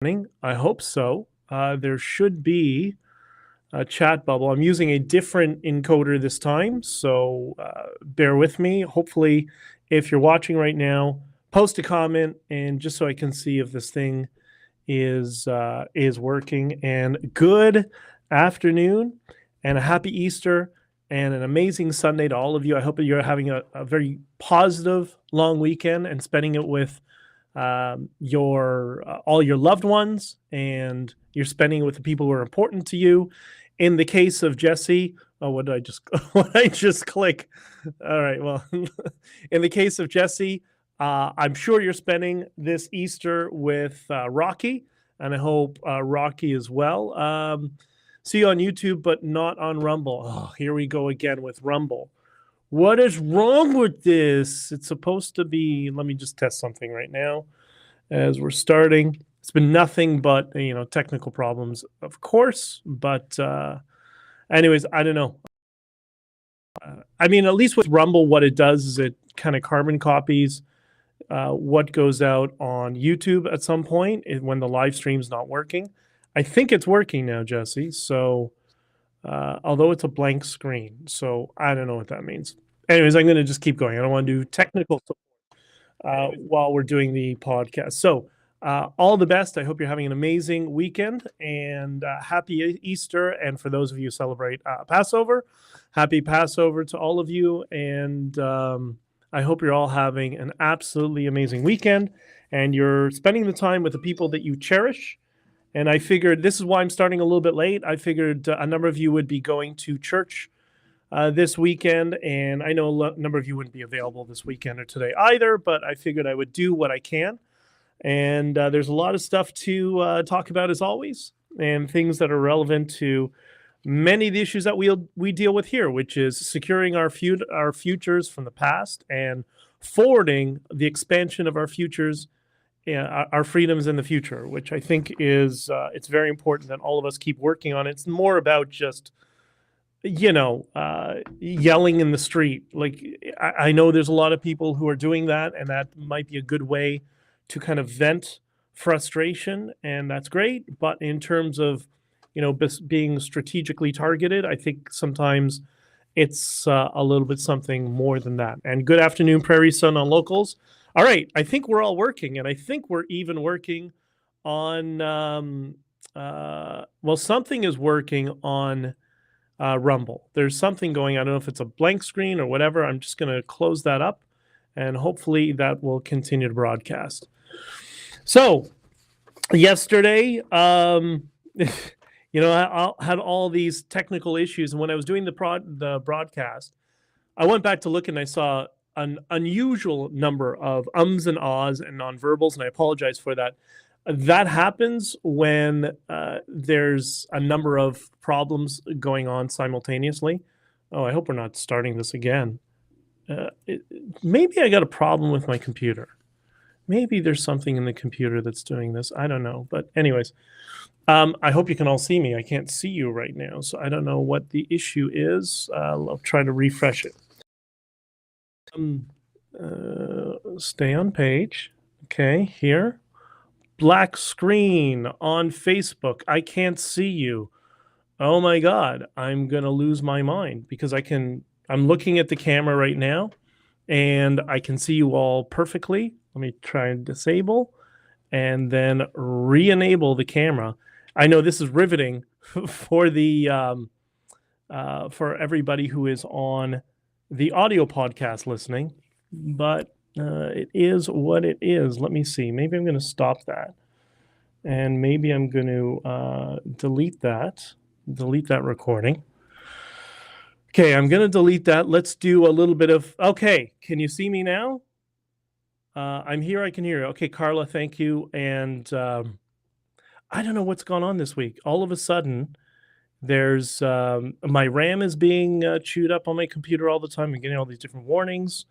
I hope so. There should be a chat bubble. I'm using a different encoder this time, so bear with me. Hopefully, if you're watching right now, post a comment, and just so I can see if this thing is working. And good afternoon, and a happy Easter, and an amazing Sunday to all of you. I hope that you're having a very positive long weekend and spending it with your all your loved ones, and you're spending it with the people who are important to you. In the case of Jesse, what did I just what did I just click? All right, well, in the case of Jesse, I'm sure you're spending this Easter with Rocky, and I hope Rocky as well. See you on YouTube, but not on Rumble. Oh, here we go again with Rumble. What is wrong with this? It's supposed to be, let me just test something right now as we're starting. It's been nothing but, technical problems, of course. But anyways, I don't know. At least with Rumble, what it does is it kind of carbon copies what goes out on YouTube at some point when the live stream's not working. I think it's working now, Jesse. So, although it's a blank screen, so I don't know what that means. Anyways, I'm going to just keep going. I don't want to do technical support while we're doing the podcast. So, all the best. I hope you're having an amazing weekend, and happy Easter. And for those of you who celebrate Passover, happy Passover to all of you. And I hope you're all having an absolutely amazing weekend, and you're spending the time with the people that you cherish. And I figured, this is why I'm starting a little bit late. I figured a number of you would be going to church this weekend, and I know a number of you wouldn't be available this weekend or today either, but I figured I would do what I can. And there's a lot of stuff to talk about, as always, and things that are relevant to many of the issues that we deal with here, which is securing our futures from the past and forwarding the expansion of our futures, our freedoms in the future, which I think is it's very important that all of us keep working on. It's more about just yelling in the street. Like, I know there's a lot of people who are doing that, and that might be a good way to kind of vent frustration, and that's great. But in terms of being strategically targeted, I think sometimes it's a little bit something more than that. And good afternoon, Prairie Sun on Locals. All right, I think we're all working, and I think we're even working on, something is working on Rumble. There's something going on. I don't know if it's a blank screen or whatever. I'm just going to close that up, and hopefully that will continue to broadcast. So, yesterday, I had all these technical issues, and when I was doing the broadcast, I went back to look, and I saw an unusual number of ums and ahs and nonverbals, and I apologize for that. That happens when there's a number of problems going on simultaneously. Oh, I hope we're not starting this again. Maybe I got a problem with my computer. Maybe there's something in the computer that's doing this. I don't know. But anyways, I hope you can all see me. I can't see you right now, so I don't know what the issue is. I'll try to refresh it. Stay on page. Okay, here. Black screen on Facebook. I can't see you. Oh my God, I'm gonna lose my mind, because I'm looking at the camera right now, and I can see you all perfectly. Let me try and disable, and then re-enable the camera. I know this is riveting for the for everybody who is on the audio podcast listening, but it is what it is. Let me see. Maybe I'm going to stop that, and maybe I'm going to delete that recording. Okay, I'm going to delete that. Let's do a little bit of. Okay, can you see me now? I'm here. I can hear you. Okay, Carla, thank you. And I don't know what's gone on this week. All of a sudden, there's my RAM is being chewed up on my computer all the time. I'm getting all these different warnings,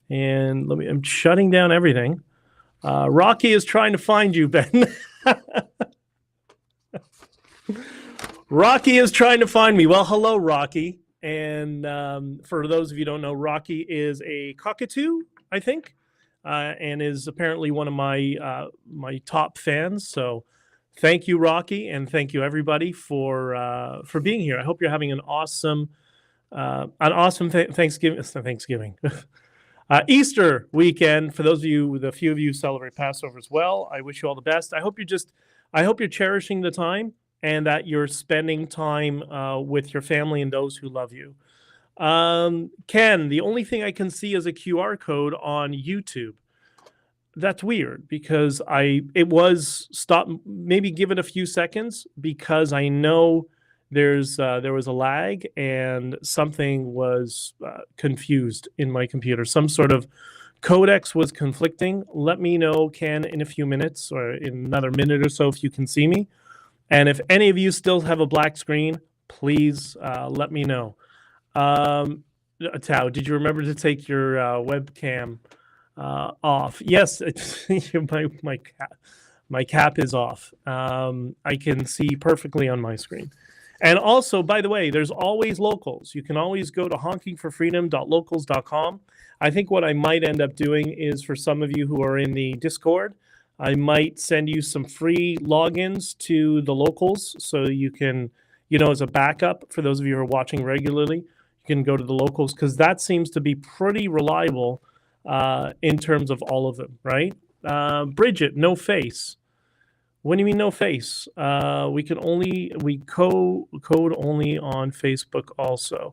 and I'm shutting down everything. Rocky is trying to find you, Ben. Rocky is trying to find me. Well, hello, Rocky. And for those of you who don't know, Rocky is a cockatoo, I think, and is apparently one of my my top fans. So thank you, Rocky, and thank you everybody for being here. I hope you're having an awesome Thanksgiving. Easter weekend. For those of you, the few of you who celebrate Passover as well, I wish you all the best. I hope you're cherishing the time and that you're spending time with your family and those who love you. Ken, the only thing I can see is a QR code on YouTube. That's weird because it was stop. Maybe give it a few seconds because I know there was a lag and something was confused in my computer. Some sort of codex was conflicting. Let me know, Ken, in a few minutes or in another minute or so if you can see me. And if any of you still have a black screen, please let me know. Tao, did you remember to take your webcam off? Yes, my cap is off. I can see perfectly on my screen. And also, by the way, there's always locals. You can always go to honkingforfreedom.locals.com. I think what I might end up doing is for some of you who are in the Discord, I might send you some free logins to the locals so you can, as a backup for those of you who are watching regularly, you can go to the locals because that seems to be pretty reliable in terms of all of them, right? Bridget, no face. What do you mean no face? We code only on Facebook also.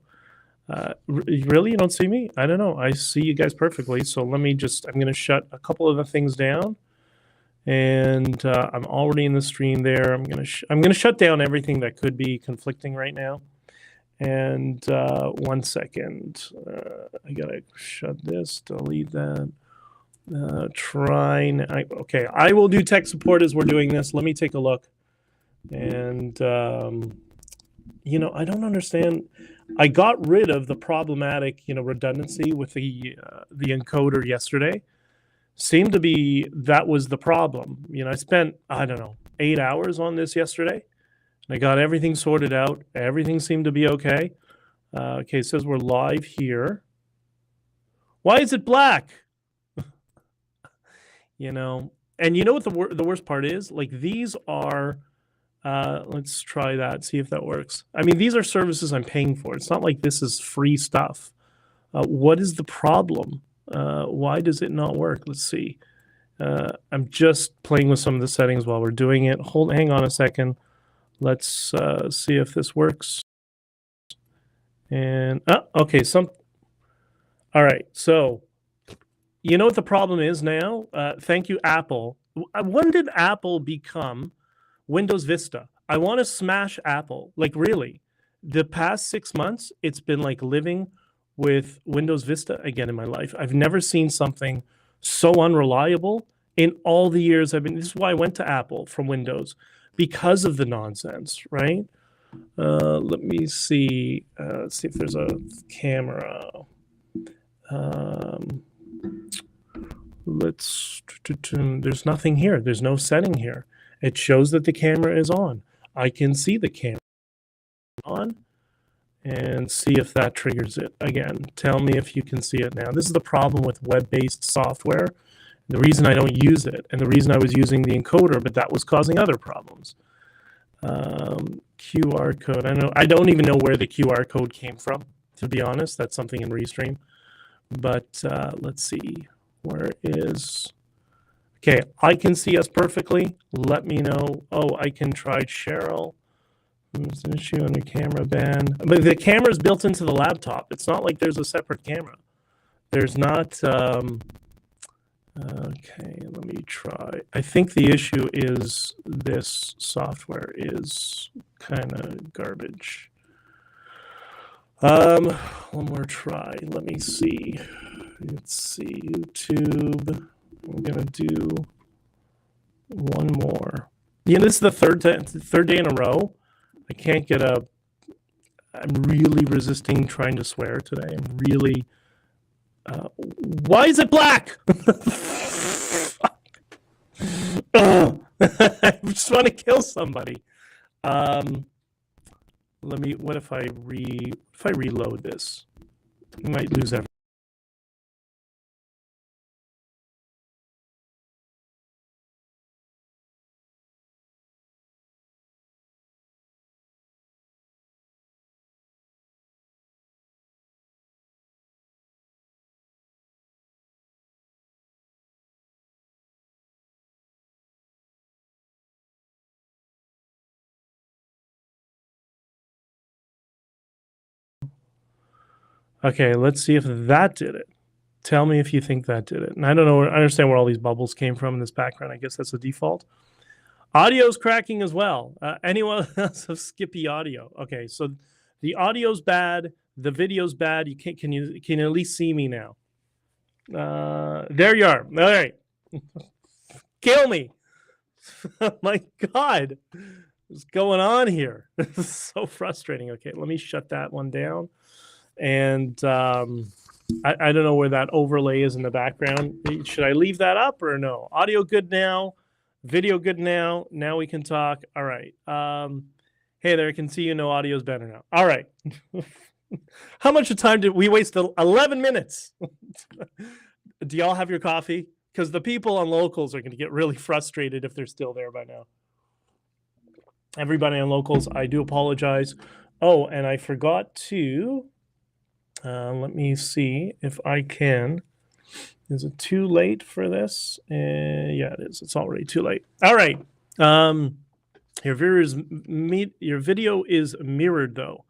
Really? You don't see me? I don't know. I see you guys perfectly. So I'm going to shut a couple of the things down. And I'm already in the stream there. I'm going to shut down everything that could be conflicting right now. And 1 second. I got to shut this, delete that. Okay, I will do tech support as we're doing this. Let me take a look. And, I don't understand. I got rid of the problematic, redundancy with the encoder yesterday. Seemed to be that was the problem. I spent, 8 hours on this yesterday. And I got everything sorted out. Everything seemed to be okay. Okay, it says we're live here. Why is it black? And you know what the worst part is? Like these are, let's try that, see if that works. I mean, these are services I'm paying for. It's not like this is free stuff. What is the problem? Why does it not work? Let's see. I'm just playing with some of the settings while we're doing it. Hang on a second. Let's see if this works. And, okay, all right, so you know what the problem is now? Thank you, Apple. When did Apple become Windows Vista? I want to smash Apple. Like, really. The past 6 months, it's been like living with Windows Vista again in my life. I've never seen something so unreliable in all the years I've been. This is why I went to Apple from Windows, because of the nonsense, right? Let me see. Let's see if there's a camera. There's nothing here. There's no setting here. It shows that the camera is on. I can see the camera on and see if that triggers it. Again, tell me if you can see it now. This is the problem with web-based software. The reason I don't use it, and the reason I was using the encoder, but that was causing other problems. QR code. I don't even know where the QR code came from, to be honest. That's something in Restream. But let's see. Where is... Okay, I can see us perfectly. Let me know. Oh, I can try Cheryl. There's an issue on your camera ban. But the camera is built into the laptop. It's not like there's a separate camera. There's not... okay, let me try. I think the issue is this software is kind of garbage. One more try. Let me see. Let's see. YouTube. I'm going to do one more. This is the third day in a row. I can't get a... I'm really resisting trying to swear today. I'm really... why is it black? I just want to kill somebody. What if I reload this? I might lose everything. Okay, let's see if that did it. Tell me if you think that did it. And I don't know, I understand where all these bubbles came from in this background. I guess that's the default. Audio's cracking as well. Anyone else have skippy audio? Okay, so the audio's bad, the video's bad. You can you at least see me now? There you are. All right. Kill me. My God. What's going on here? This is so frustrating. Okay, let me shut that one down. And I don't know where that overlay is in the background. Should I leave that up or no? Audio good now. Video good now. Now we can talk. All right. Hey there, I can see you. No, audio's better now. All right. How much time did we waste? 11 minutes. Do y'all have your coffee? Because the people on locals are going to get really frustrated if they're still there by now. Everybody on locals, I do apologize. Oh, and I forgot to, let me see if I can. Is it too late for this? Yeah, it is. It's already too late. All right. Your video is mirrored, though.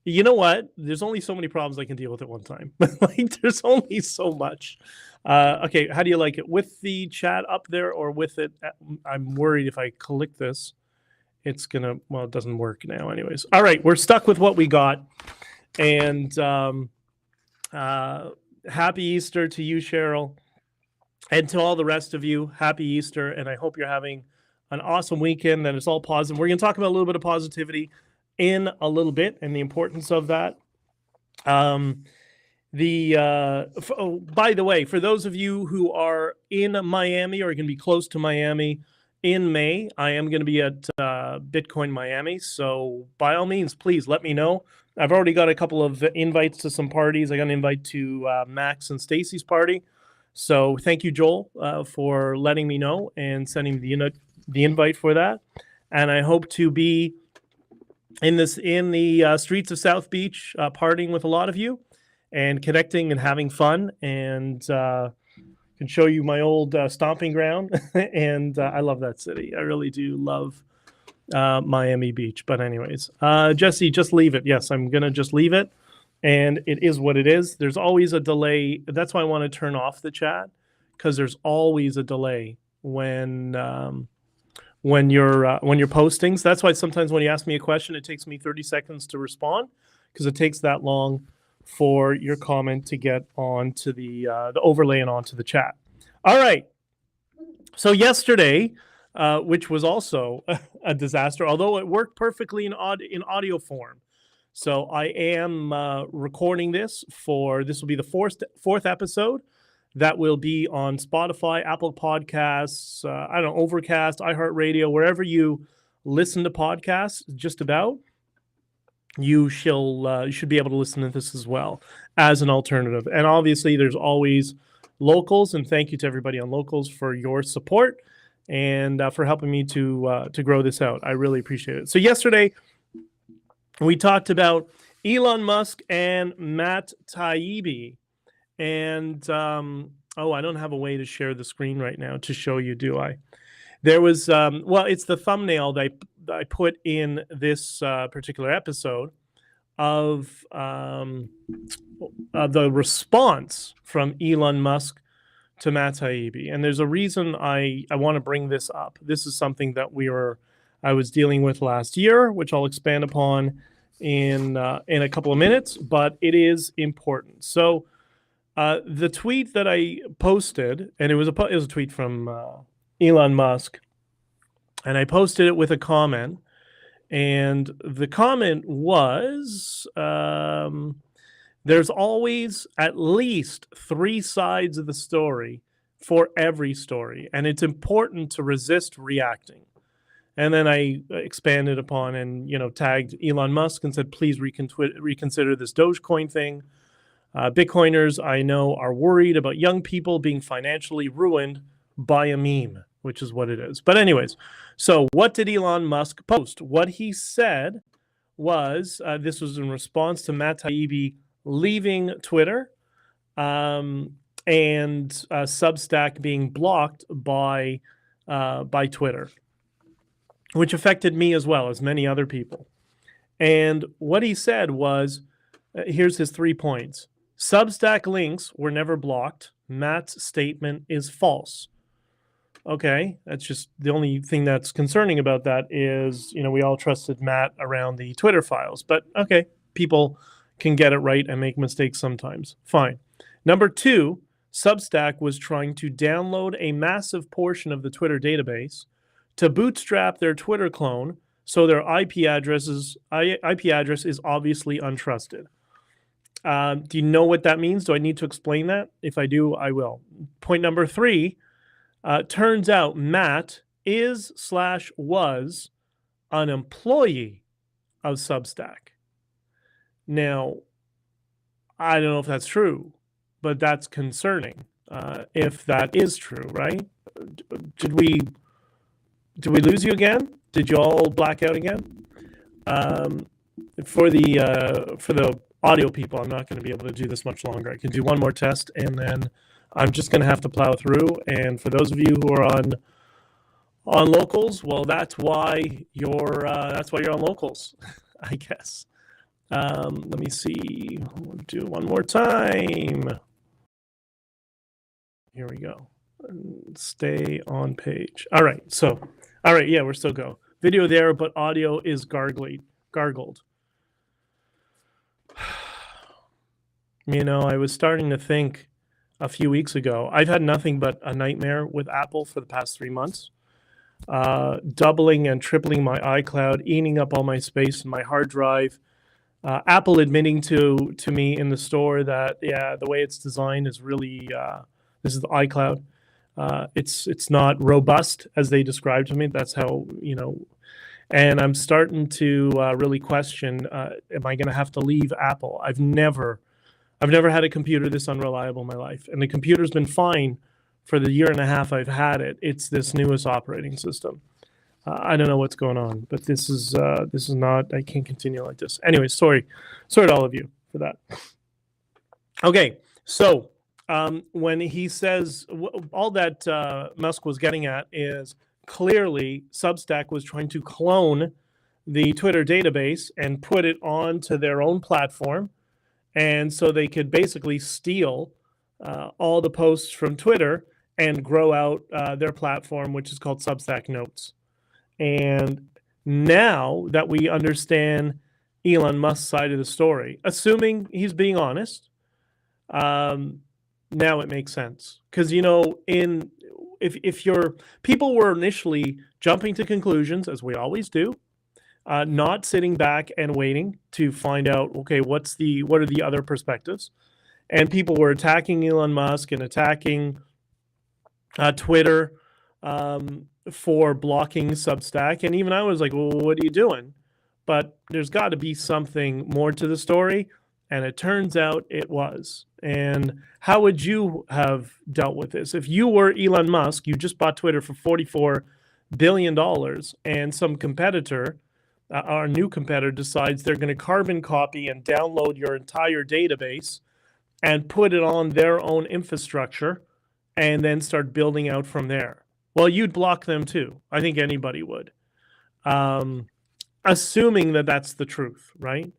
You know what? There's only so many problems I can deal with at one time. Like, there's only so much. Okay, how do you like it? With the chat up there or with it? I'm worried if I click this, it's going to, well, it doesn't work now anyways. All right, we're stuck with what we got. And happy Easter to you, Cheryl. And to all the rest of you, happy Easter. And I hope you're having an awesome weekend, that it's all positive. We're going to talk about a little bit of positivity in a little bit and the importance of that. By the way, for those of you who are in Miami or are going to be close to Miami in May, I am going to be at Bitcoin Miami. So by all means, please let me know. I've already got a couple of invites to some parties. I got an invite to Max and Stacy's party. So thank you, Joel, for letting me know and sending the invite for that. And I hope to be in the streets of South Beach, partying with a lot of you and connecting and having fun, and can show you my old stomping ground. And I love that city. I really do love Miami Beach. But anyways, Jesse, just leave it. Yes, I'm going to just leave it. And it is what it is. There's always a delay. That's why I want to turn off the chat, because there's always a delay when you're posting. So that's why sometimes when you ask me a question, it takes me 30 seconds to respond, because it takes that long for your comment to get onto the overlay and onto the chat. All right. So yesterday, which was also a disaster, although it worked perfectly in audio form. So I am recording this will be the fourth episode that will be on Spotify, Apple Podcasts, I don't know, Overcast, iHeartRadio, wherever you listen to podcasts, just about. You should be able to listen to this as well as an alternative. And obviously, there's always locals, and thank you to everybody on locals for your support and for helping me to grow this out. I really appreciate it. So yesterday, we talked about Elon Musk and Matt Taibbi. And, I don't have a way to share the screen right now to show you, do I? There was, it's the thumbnail that I put in this particular episode of the response from Elon Musk to Matt Taibbi. And there's a reason I want to bring this up. This is something that I was dealing with last year, which I'll expand upon in a couple of minutes, but it is important. So the tweet that I posted, and it was a tweet from Elon Musk, and I posted it with a comment, and the comment was, there's always at least 3 sides of the story for every story, and it's important to resist reacting. And then I expanded upon and tagged Elon Musk and said, please reconsider this Dogecoin thing. Bitcoiners, I know, are worried about young people being financially ruined by a meme, which is what it is. But anyways, so what did Elon Musk post? What he said was, this was in response to Matt Taibbi leaving Twitter and Substack being blocked by Twitter, which affected me as well as many other people. And what he said was, Here's his 3 points. Substack links were never blocked. Matt's statement is false. Okay, that's just the only thing that's concerning about that is, we all trusted Matt around the Twitter files. But okay, people can get it right and make mistakes sometimes. Fine. Number 2, Substack was trying to download a massive portion of the Twitter database to bootstrap their Twitter clone, so their IP address is obviously untrusted. Do you know what that means? Do I need to explain that? If I do, I will. Point number 3, turns out Matt was an employee of Substack. Now, I don't know if that's true, but that's concerning. If that is true, right? Did we lose you again? Did you all black out again? For the audio people, I'm not going to be able to do this much longer. I can do one more test, and then I'm just going to have to plow through. And for those of you who are on locals, well, that's why you're on locals, I guess. Let me see. We'll do one more time. Here we go. Stay on page. All right. Yeah, we're still go. Video there, but audio is gargled. I was starting to think a few weeks ago, I've had nothing but a nightmare with Apple for the past 3 months. Doubling and tripling my iCloud, eating up all my space in my hard drive. Apple admitting to me in the store that, the way it's designed is really, this is the iCloud. It's not robust as they described to me. That's how, and I'm starting to really question, am I going to have to leave Apple? I've never had a computer this unreliable in my life. And the computer's been fine for the year and a half I've had it. It's this newest operating system. I don't know what's going on, but this is not, I can't continue like this. Anyway, sorry to all of you for that. Okay, so when he says, all that Musk was getting at is clearly Substack was trying to clone the Twitter database and put it onto their own platform. And so they could basically steal all the posts from Twitter and grow out their platform, which is called Substack Notes. And now that we understand Elon Musk's side of the story, assuming he's being honest, now it makes sense. Because, if people were initially jumping to conclusions, as we always do, not sitting back and waiting to find out, okay, what are the other perspectives? And people were attacking Elon Musk and attacking Twitter for blocking Substack. And even I was like, well, what are you doing? But there's got to be something more to the story. And it turns out it was. And how would you have dealt with this? If you were Elon Musk, you just bought Twitter for $44 billion, and some competitor, our new competitor, decides they're going to carbon copy and download your entire database and put it on their own infrastructure and then start building out from there. Well, you'd block them too. I think anybody would. Assuming that that's the truth, right?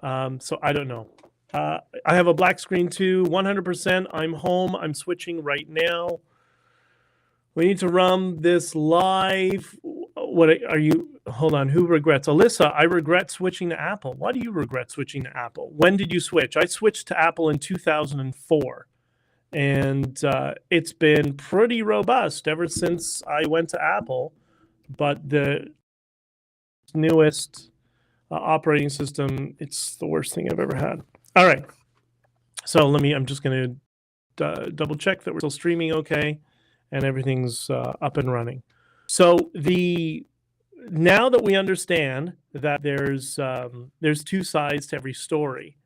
So I don't know. I have a black screen too, 100%. I'm home. I'm switching right now. We need to run this live. What are you? Hold on. Who regrets? Alyssa, I regret switching to Apple. Why do you regret switching to Apple? When did you switch? I switched to Apple in 2004. And it's been pretty robust ever since I went to Apple. But the newest operating system, it's the worst thing I've ever had. All right. So I'm just going to double check that we're still streaming okay and everything's up and running. So now that we understand that there's two sides to every story,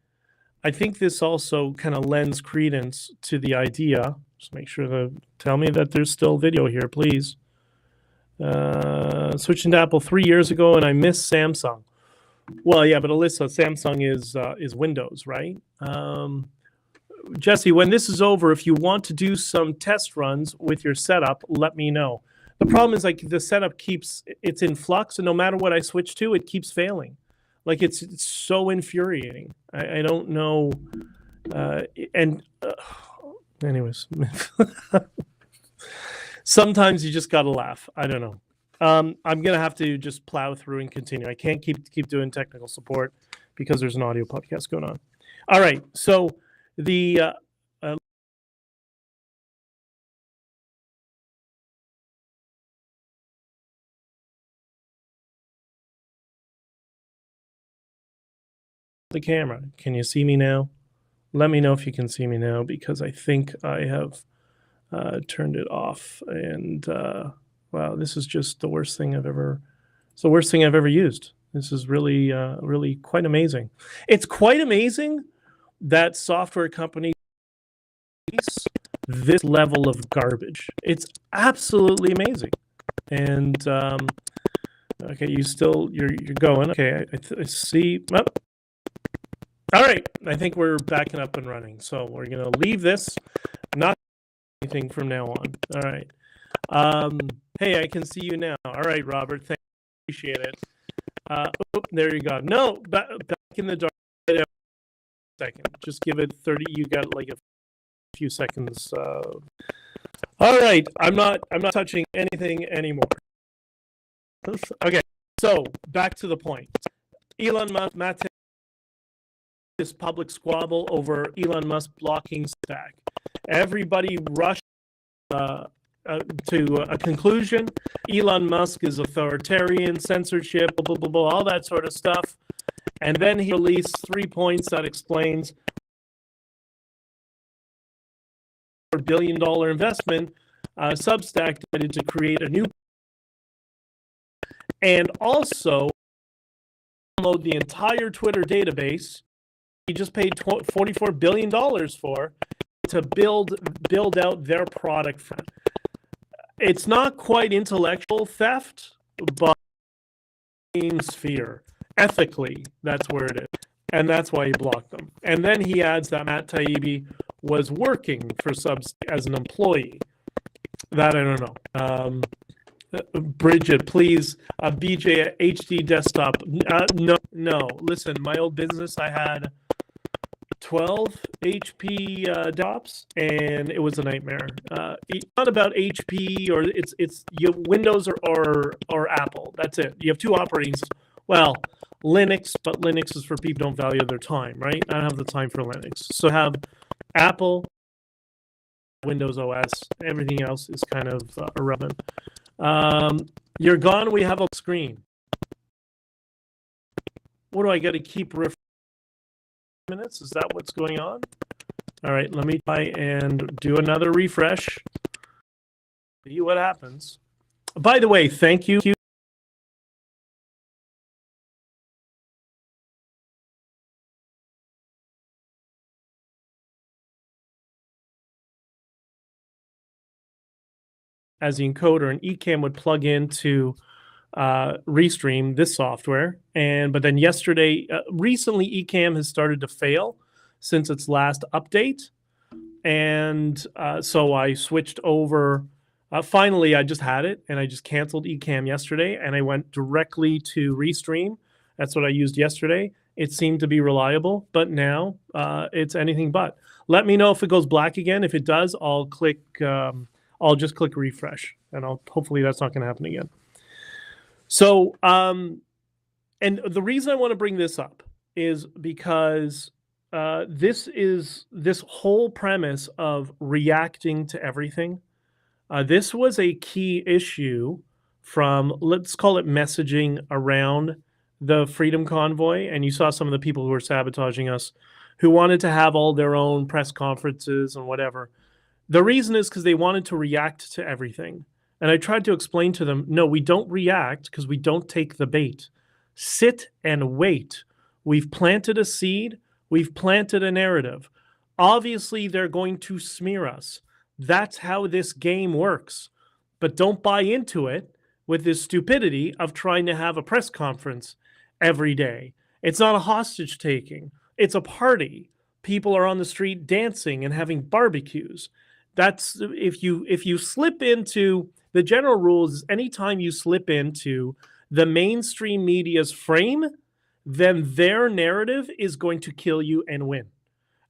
I think this also kind of lends credence to the idea. Just make sure to tell me that there's still video here, please. Switching to Apple 3 years ago, and I miss Samsung. Well, yeah, but Alyssa, Samsung is Windows, right? Jesse, when this is over, if you want to do some test runs with your setup, let me know. The problem is the setup it's in flux, and no matter what I switch to, it keeps failing. Like it's so infuriating. I don't know. Anyways, sometimes you just gotta laugh. I don't know. I'm gonna have to just plow through and continue. I can't keep doing technical support because there's an audio podcast going on. All right, so the camera. Can you see me now? Let me know if you can see me now, because I think I have turned it off. And wow, this is just the worst thing I've ever. It's the worst thing I've ever used. This is really, really quite amazing. It's quite amazing that software companies this level of garbage. It's absolutely amazing. And okay, you're going. Okay, I see. Oh. All right, I think we're backing up and running. So we're gonna leave this, not anything from now on. All right. Hey, I can see you now. All right, Robert. Thank you. Appreciate it. There you go. No, back in the dark. Second, just give it 30. You got like a few seconds. All right, I'm not touching anything anymore. Okay, so back to the point. Elon Musk, this public squabble over Elon Musk blocking Stack. Everybody rushed to a conclusion. Elon Musk is authoritarian, censorship, blah, blah, blah, blah, all that sort of stuff. And then he released 3 points that explains a $1 billion investment. Substack decided to create a new, and also download the entire Twitter database. He just paid $44 billion for to build out their product. It's not quite intellectual theft, but sphere. Ethically, that's where it is. And that's why he blocked them. And then he adds that Musk Taibbi was working for Substack as an employee. That I don't know. Bridget, please, BJ HD desktop. No. Listen, my old business, I had 12 HP desktops, and it was a nightmare. It's not about HP or it's Windows or Apple. That's it. You have two operating systems. Well, Linux, but Linux is for people who don't value their time, right? I don't have the time for Linux. So have Apple, Windows OS, everything else is kind of irrelevant. You're gone. We have a screen. What do I got to keep minutes? Is that what's going on? All right, let me try and do another refresh. See what happens. By the way, thank you. As the encoder, and Ecamm would plug into Restream, this software, but then recently Ecamm has started to fail since its last update, and so I switched over. Finally, I just had it, and I just canceled Ecamm yesterday, and I went directly to Restream. That's what I used yesterday. It seemed to be reliable, but now it's anything but. Let me know if it goes black again. If it does, I'll click. I'll just click refresh, and hopefully that's not going to happen again. So, and the reason I want to bring this up is because this whole premise of reacting to everything. This was a key issue from, let's call it, messaging around the Freedom Convoy, and you saw some of the people who were sabotaging us, who wanted to have all their own press conferences and whatever. The reason is because they wanted to react to everything. And I tried to explain to them, no, we don't react because we don't take the bait. Sit and wait. We've planted a seed. We've planted a narrative. Obviously, they're going to smear us. That's how this game works. But don't buy into it with this stupidity of trying to have a press conference every day. It's not a hostage taking. It's a party. People are on the street dancing and having barbecues. That's if you slip into the general rules. Anytime you slip into the mainstream media's frame, then their narrative is going to kill you and win.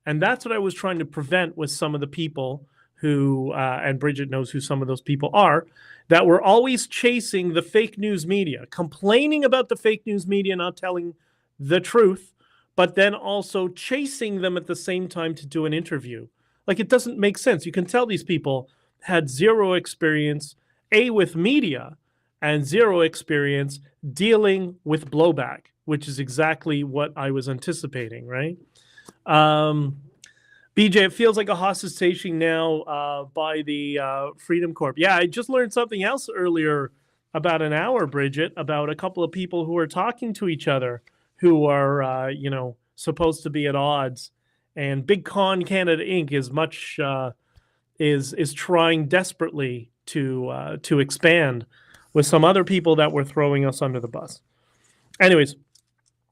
And that's what I was trying to prevent with some of the people who, and Bridget knows who some of those people are, that were always chasing the fake news media, complaining about the fake news media not telling the truth, but then also chasing them at the same time to do an interview. Like, it doesn't make sense. You can tell these people had zero experience, with media, and zero experience dealing with blowback, which is exactly what I was anticipating, right? BJ, it feels like a hostage taking now by the Freedom Corp. Yeah, I just learned something else earlier about an hour, Bridget, about a couple of people who are talking to each other who are, supposed to be at odds. And Big Con Canada Inc. is much is trying desperately to expand with some other people that were throwing us under the bus. Anyways,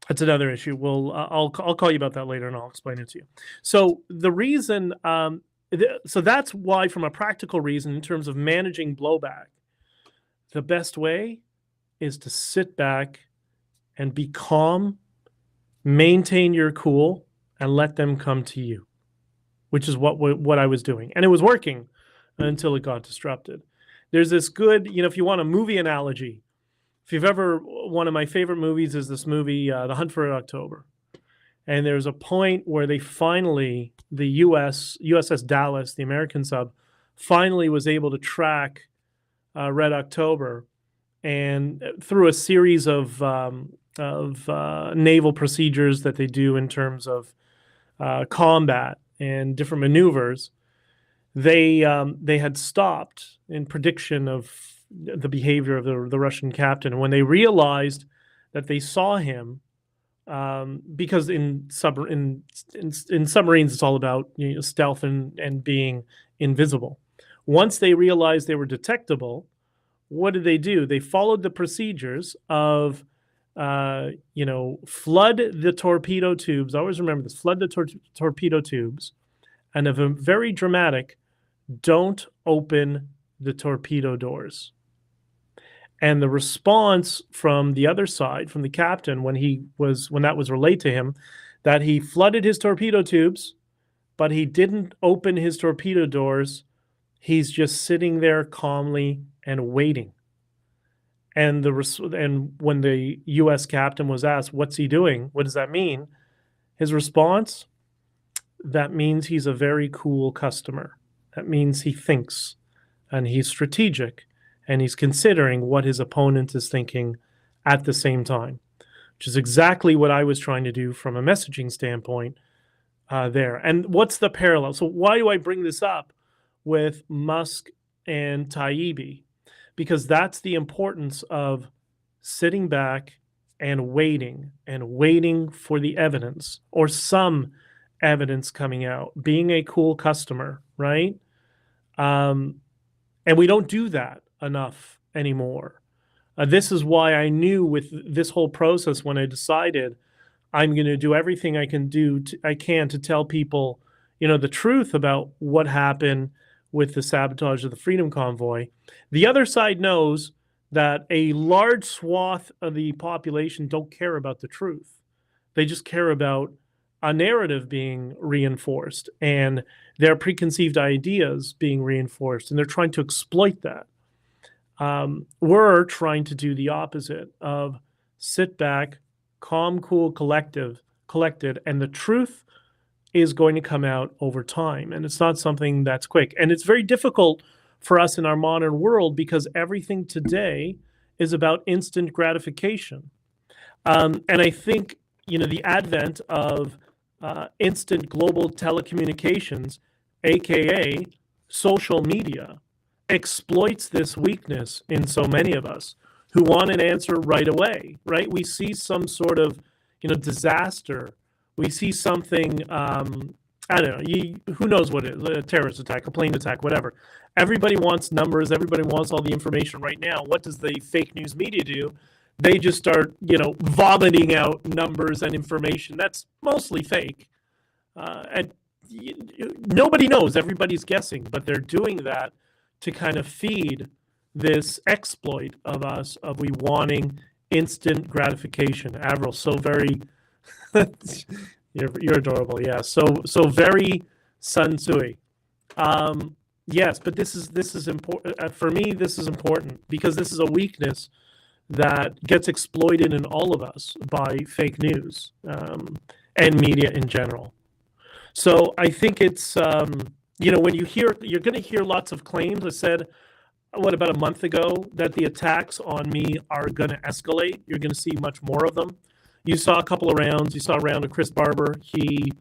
that's another issue. I'll call you about that later, and I'll explain it to you. So the reason, so that's why, from a practical reason, in terms of managing blowback, the best way is to sit back and be calm, maintain your cool, and let them come to you, which is what I was doing, and it was working until it got disrupted. There's this good, if you want a movie analogy. If you've ever, one of my favorite movies is this movie, The Hunt for October. And there's a point where they finally, the USS Dallas, the American sub, finally was able to track Red October. And through a series of naval procedures that they do in terms of combat and different maneuvers, they had stopped in prediction of the behavior of the Russian captain. And when they realized that they saw him, because in submarines it's all about stealth and being invisible. Once they realized they were detectable, what did they do? They followed the procedures of flood the torpedo tubes. I always remember this: flood the torpedo tubes, and of a very dramatic, don't open the torpedo doors. And the response from the other side, from the captain, when that was relayed to him, that he flooded his torpedo tubes, but he didn't open his torpedo doors. He's just sitting there calmly and waiting. And when the U.S. captain was asked, "What's he doing? What does that mean?" His response: "That means he's a very cool customer. That means he thinks, and he's strategic, and he's considering what his opponent is thinking at the same time," which is exactly what I was trying to do from a messaging standpoint there. And what's the parallel? So why do I bring this up with Musk and Taibbi? Because that's the importance of sitting back and waiting for the evidence, or some evidence coming out, being a cool customer, right? And we don't do that enough anymore. This is why I knew with this whole process, when I decided I'm going to do everything I can to tell people, the truth about what happened with the sabotage of the Freedom Convoy. The other side knows that a large swath of the population don't care about the truth. They just care about a narrative being reinforced and their preconceived ideas being reinforced, and they're trying to exploit that. We're trying to do the opposite of sit back, calm, cool, collected, and the truth is going to come out over time. And it's not something that's quick. And it's very difficult for us in our modern world because everything today is about instant gratification. And I think, the advent of instant global telecommunications, aka social media, exploits this weakness in so many of us who want an answer right away, right? We see some sort of, disaster. We see something, I don't know, who knows what it is, a terrorist attack, a plane attack, whatever. Everybody wants numbers. Everybody wants all the information right now. What does the fake news media do? They just start, vomiting out numbers and information that's mostly fake. And nobody knows. Everybody's guessing, but they're doing that to kind of feed this exploit of us, of we wanting instant gratification. Avril, so very, you're adorable. Yeah, so very Sun Tzu. Yes, but this is important for me. This is important because this is a weakness that gets exploited in all of us by fake news and media in general. So I think it's when you're going to hear lots of claims. I said, about a month ago, that the attacks on me are going to escalate. You're going to see much more of them. You saw a couple of rounds. You saw a round of Chris Barber. He,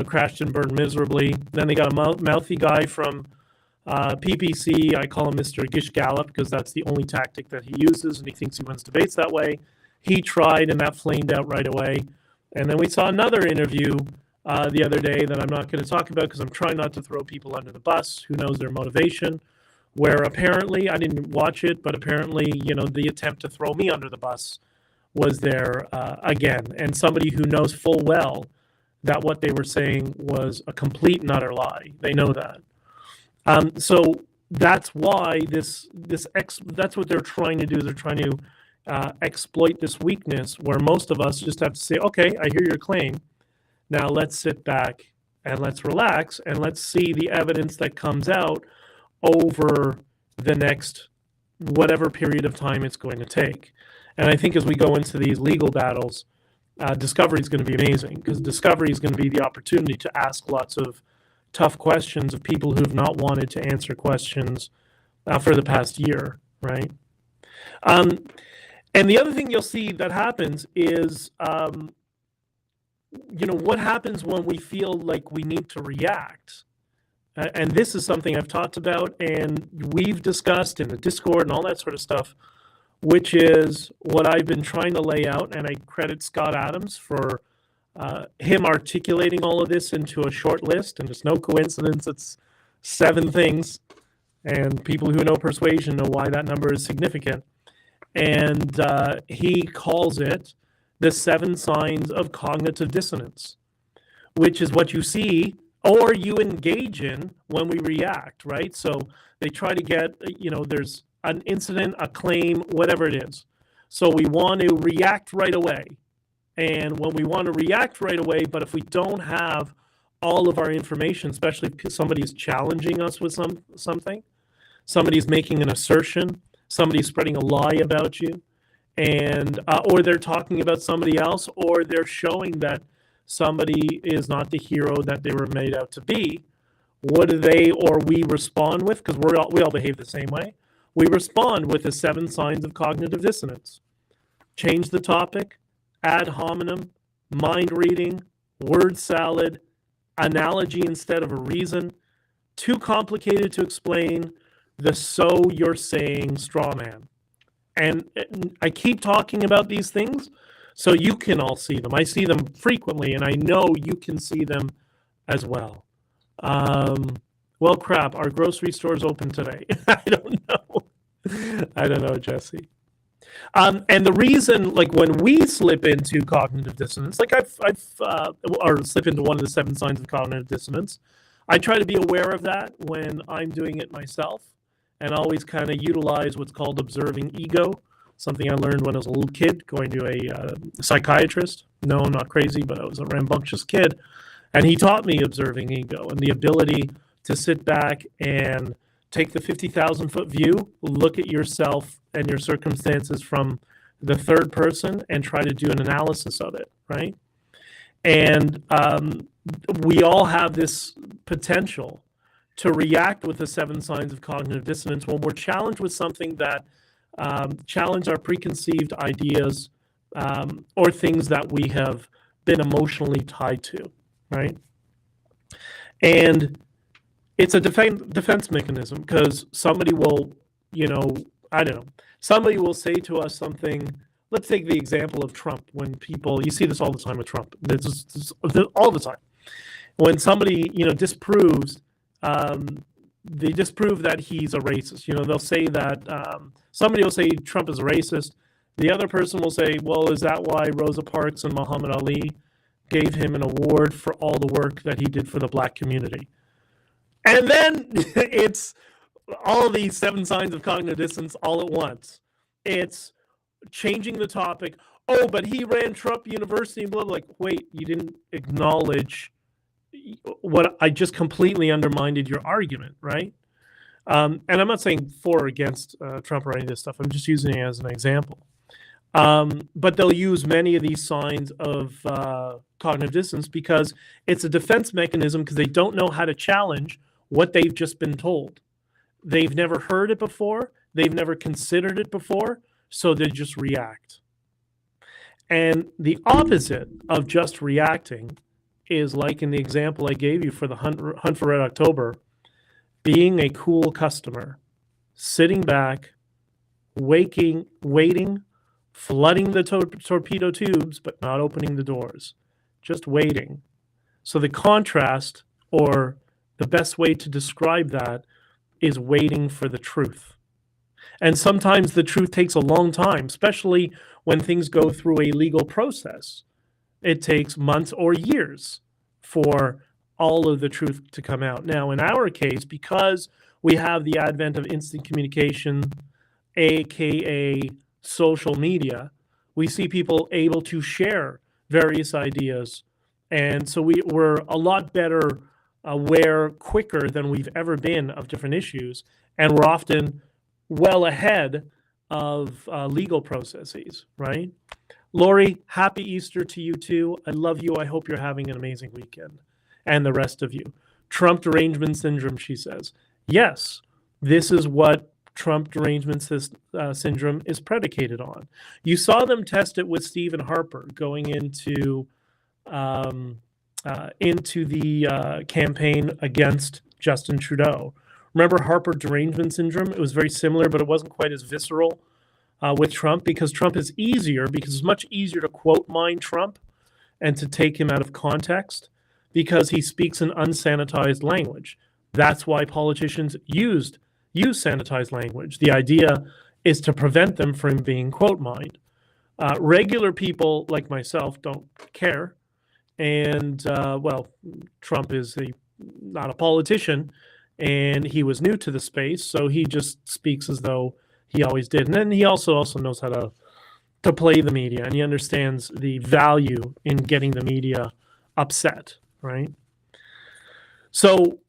crashed and burned miserably. Then they got a mouthy guy from PPC. I call him Mr. Gish Gallop because that's the only tactic that he uses, and he thinks he wins debates that way. He tried, and that flamed out right away. And then we saw another interview the other day that I'm not going to talk about because I'm trying not to throw people under the bus. Who knows their motivation? Where apparently, I didn't watch it, but apparently, the attempt to throw me under the bus was there again. And somebody who knows full well that what they were saying was a complete and utter lie. They know that. So that's why that's what they're trying to do. They're trying to exploit this weakness where most of us just have to say, okay, I hear your claim. Now let's sit back and let's relax and let's see the evidence that comes out over the next whatever period of time it's going to take. And I think as we go into these legal battles, discovery is going to be amazing because discovery is going to be the opportunity to ask lots of tough questions of people who have not wanted to answer questions for the past year, right? And the other thing you'll see that happens is, what happens when we feel like we need to react? And this is something I've talked about and we've discussed in the Discord and all that sort of stuff, which is what I've been trying to lay out. And I credit Scott Adams for him articulating all of this into a short list. And it's no coincidence, it's 7 things. And people who know persuasion know why that number is significant. And he calls it the 7 signs of cognitive dissonance, which is what you see or you engage in when we react, right? So they try to get, there's an incident, a claim, whatever it is. So we want to react right away. And when we want to react right away, but if we don't have all of our information, especially if somebody's challenging us with something, somebody's making an assertion, somebody's spreading a lie about you, and or they're talking about somebody else, or they're showing that somebody is not the hero that they were made out to be, what do they or we respond with? Because we all behave the same way. We respond with the 7 signs of cognitive dissonance. Change the topic, ad hominem, mind reading, word salad, analogy instead of a reason, too complicated to explain, the so you're saying straw man. And I keep talking about these things so you can all see them. I see them frequently, and I know you can see them as well. Well, crap, our grocery store's open today. I don't know, Jesse. And the reason, like when we slip into cognitive dissonance, like or slip into one of the 7 signs of cognitive dissonance, I try to be aware of that when I'm doing it myself and always kind of utilize what's called observing ego, something I learned when I was a little kid going to a psychiatrist. No, I'm not crazy, but I was a rambunctious kid. And he taught me observing ego and the ability to sit back and take the 50,000-foot view, look at yourself and your circumstances from the third person and try to do an analysis of it, right? And we all have this potential to react with the 7 signs of cognitive dissonance when we're challenged with something that challenge our preconceived ideas or things that we have been emotionally tied to, right? And it's a defense mechanism because somebody will, somebody will say to us something. Let's take the example of Trump. When people, you see this all the time with Trump. This all the time. When somebody, disproves, they disprove that he's a racist. They'll say that somebody will say Trump is a racist. The other person will say, well, is that why Rosa Parks and Muhammad Ali gave him an award for all the work that he did for the black community? And then it's all these 7 signs of cognitive dissonance all at once. It's, changing the topic. Oh, but he ran Trump University and blah, blah. Like, wait, you didn't acknowledge what I just completely undermined your argument, right? And I'm not saying for or against Trump or any of this stuff. I'm just using it as an example. But they'll use many of these signs of cognitive dissonance because it's a defense mechanism because they don't know how to challenge what they've just been told. They've never heard it before. They've never considered it before. So they just react. And the opposite of just reacting is like in the example I gave you for the Hunt for Red October, being a cool customer, sitting back, waiting, flooding the torpedo tubes, but not opening the doors, just waiting. So the contrast, or the best way to describe that, is waiting for the truth. And sometimes the truth takes a long time, especially when things go through a legal process. It takes months or years for all of the truth to come out. Now, in our case, because we have the advent of instant communication, aka social media, we see people able to share various ideas. And so we're a lot better aware quicker than we've ever been of different issues. And we're often well ahead of legal processes, right? Lori, happy Easter to you too. I love you. I hope you're having an amazing weekend. And the rest of you. Trump derangement syndrome, she says. Yes, this is what Trump derangement syndrome is predicated on. You saw them test it with Stephen Harper going into the campaign against Justin Trudeau. Remember Harper derangement syndrome? It was very similar, but it wasn't quite as visceral with Trump because Trump is easier, because it's much easier to quote mine Trump and to take him out of context because he speaks an unsanitized language. That's why politicians use sanitized language. The idea is to prevent them from being quote mined. Regular people like myself don't care. And, well, Trump is not a politician, and he was new to the space, so he just speaks as though he always did. And then he also knows how to play the media, and he understands the value in getting the media upset, right? So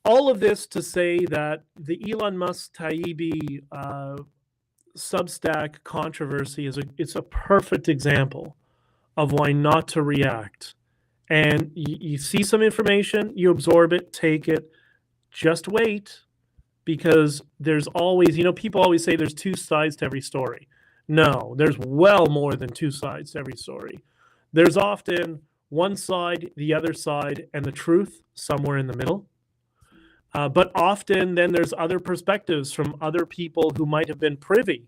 all of this to say that the Elon Musk Taibbi Substack controversy it's a perfect example of why not to react. And you see some information, you absorb it, take it, just wait, because there's always, people always say there's two sides to every story. No, there's well more than two sides to every story. There's often one side, the other side, and the truth somewhere in the middle. But often then there's other perspectives from other people who might have been privy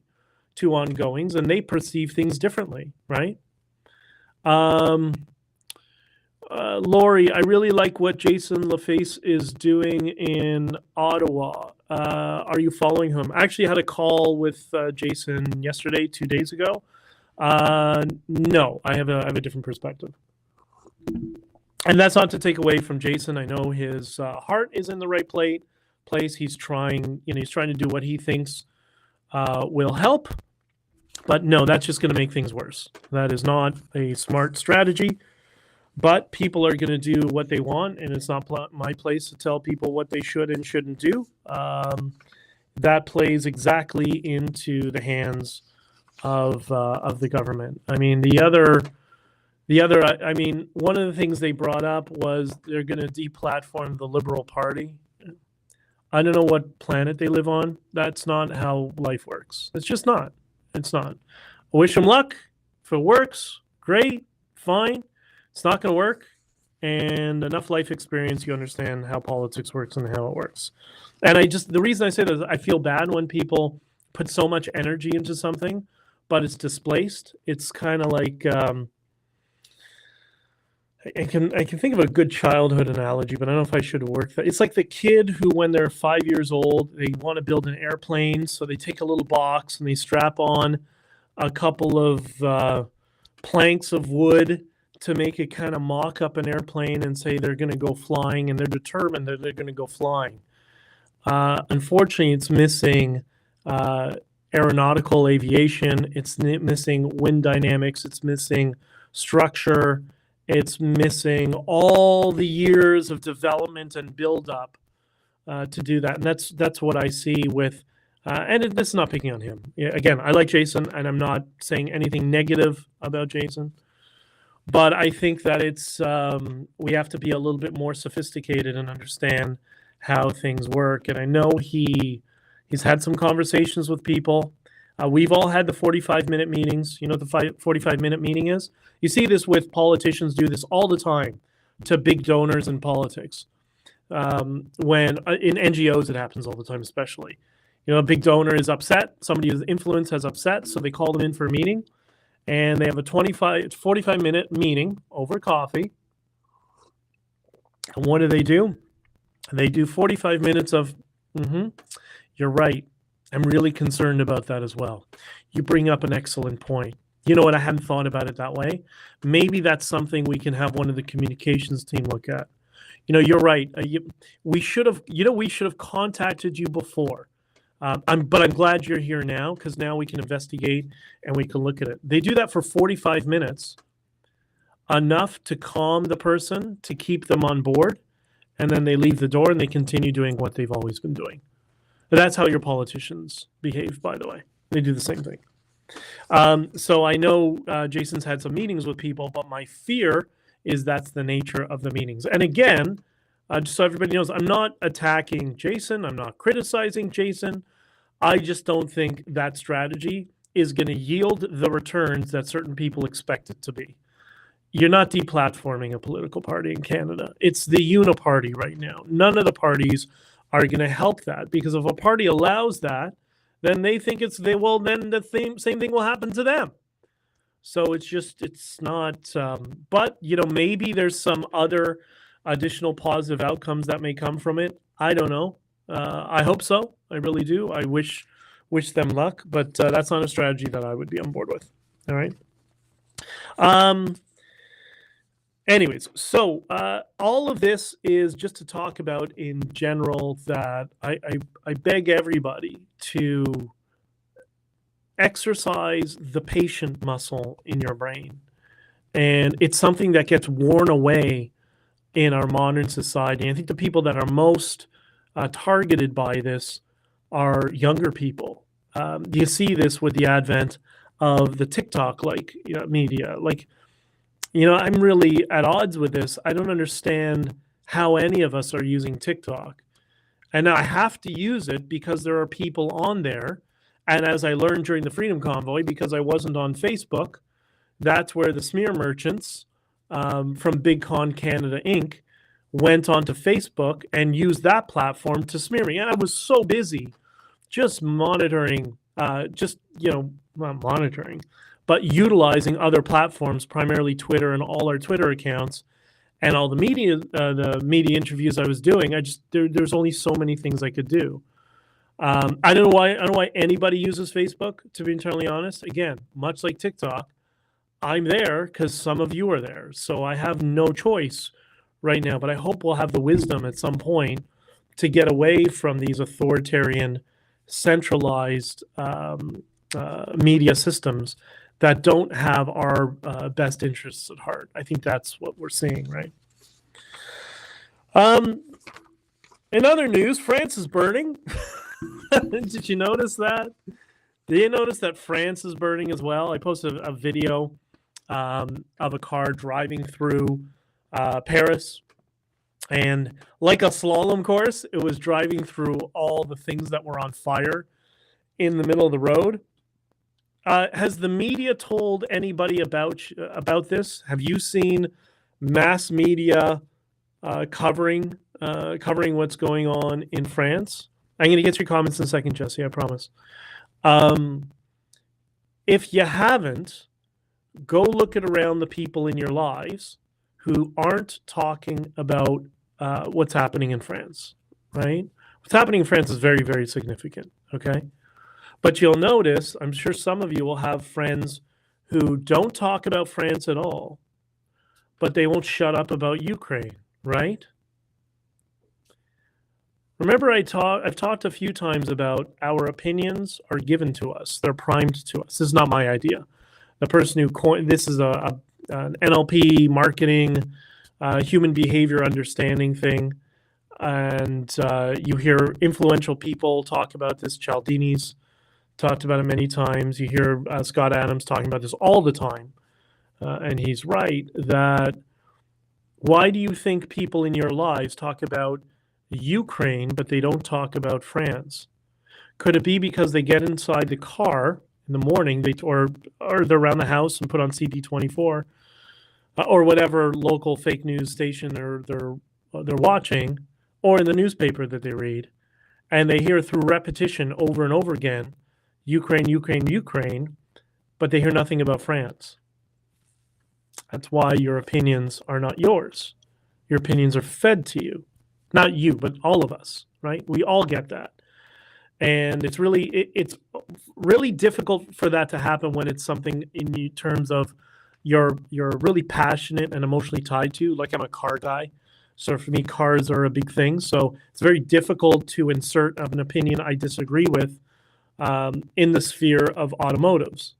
to ongoings, and they perceive things differently, right? Lori, I really like what Jason LaFace is doing in Ottawa. Are you following him? I actually had a call with Jason yesterday, 2 days ago. No, I have a different perspective. And that's not to take away from Jason. I know his heart is in the right place. He's trying, he's trying to do what he thinks will help. But no, that's just going to make things worse. That is not a smart strategy. But people are going to do what they want, and it's not my place to tell people what they should and shouldn't do. That plays exactly into the hands of the government. I mean, one of the things they brought up was they're going to deplatform the Liberal Party. I don't know what planet they live on. That's not how life works. It's just not. It's not. I wish them luck. If it works, great, fine. It's not going to work. And enough life experience, you understand how politics works and how it works. And the reason I say that is I feel bad when people put so much energy into something, but it's displaced. It's kind of like, I can think of a good childhood analogy, but I don't know if I should work that. It's like the kid who, when they're 5 years old, they want to build an airplane. So they take a little box and they strap on a couple of planks of wood to make it kind of mock up an airplane and say they're going to go flying, and they're determined that they're going to go flying. Unfortunately, it's missing aeronautical aviation. It's missing wind dynamics. It's missing structure. It's missing all the years of development and build-up to do that. And that's what I see with, and this is not picking on him. Yeah, again, I like Jason, and I'm not saying anything negative about Jason. But I think that it's we have to be a little bit more sophisticated and understand how things work. And I know he's had some conversations with people. We've all had the 45-minute meetings. You know what the 45-minute meeting is? You see this with politicians do this all the time to big donors in politics. When in NGOs, it happens all the time, especially. You know, a big donor is upset. Somebody with influence has upset, so they call them in for a meeting. And they have a 45-minute meeting over coffee. And what do? They do 45 minutes of, you're right. I'm really concerned about that as well. You bring up an excellent point. You know what? I hadn't thought about it that way. Maybe that's something we can have one of the communications team look at. You know, you're right. We should have contacted you before. But I'm glad you're here now, because now we can investigate and we can look at it. They do that for 45 minutes, enough to calm the person, to keep them on board, and then they leave the door and they continue doing what they've always been doing. That's how your politicians behave, by the way. They do the same thing. So I know Jason's had some meetings with people, but my fear is that's the nature of the meetings. And again, just so everybody knows, I'm not attacking Jason. I'm not criticizing Jason. I just don't think that strategy is going to yield the returns that certain people expect it to be. You're not deplatforming a political party in Canada. It's the uniparty right now. None of the parties are going to help that, because if a party allows that, then they think then the same thing will happen to them. So it's not, but you know, maybe there's some other additional positive outcomes that may come from it. I don't know. I hope so. I really do. I wish them luck, but that's not a strategy that I would be on board with. All right. Anyways, so all of this is just to talk about in general that I beg everybody to exercise the patient muscle in your brain. And it's something that gets worn away in our modern society. I think the people that are most targeted by this are younger people. You see this with the advent of the TikTok-like media. Like, you know, I'm really at odds with this. I don't understand how any of us are using TikTok. And I have to use it because there are people on there. And as I learned during the Freedom Convoy, because I wasn't on Facebook, that's where the smear merchants from Big Con Canada Inc. went onto Facebook and used that platform to smear me. And I was so busy just monitoring, not monitoring, but utilizing other platforms, primarily Twitter and all our Twitter accounts and all the media interviews I was doing. There's only so many things I could do. I don't know why anybody uses Facebook, to be entirely honest. Again, much like TikTok, I'm there because some of you are there. So I have no choice right now, but I hope we'll have the wisdom at some point to get away from these authoritarian, centralized media systems that don't have our best interests at heart. I think that's what we're seeing, right? In other news, France is burning. Did you notice that? Did you notice that France is burning as well? I posted a video of a car driving through Paris, and like a slalom course, it was driving through all the things that were on fire in the middle of the road. Has the media told anybody about this? Have you seen mass media covering what's going on in France? I'm going to get your comments in a second, Jesse, I promise. If you haven't, go look at around the people in your lives who aren't talking about what's happening in France, right? What's happening in France is very, very significant, okay? But you'll notice, I'm sure some of you will have friends who don't talk about France at all, but they won't shut up about Ukraine, right? Remember, I've talked a few times about our opinions are given to us. They're primed to us. This is not my idea. The person who coined this is an NLP marketing, human behavior understanding thing. And you hear influential people talk about this. Cialdini's talked about it many times. You hear Scott Adams talking about this all the time. And he's right that why do you think people in your lives talk about Ukraine, but they don't talk about France? Could it be because they get inside the car in the morning, or they're around the house and put on CP24 or whatever local fake news station they're watching, or in the newspaper that they read, and they hear through repetition over and over again, Ukraine, Ukraine, Ukraine, but they hear nothing about France. That's why your opinions are not yours. Your opinions are fed to you. Not you, but all of us, right? We all get that. And it's really difficult for that to happen when it's something in terms of you're really passionate and emotionally tied to. Like, I'm a car guy. So for me, cars are a big thing. So it's very difficult to insert of an opinion I disagree with in the sphere of automotives.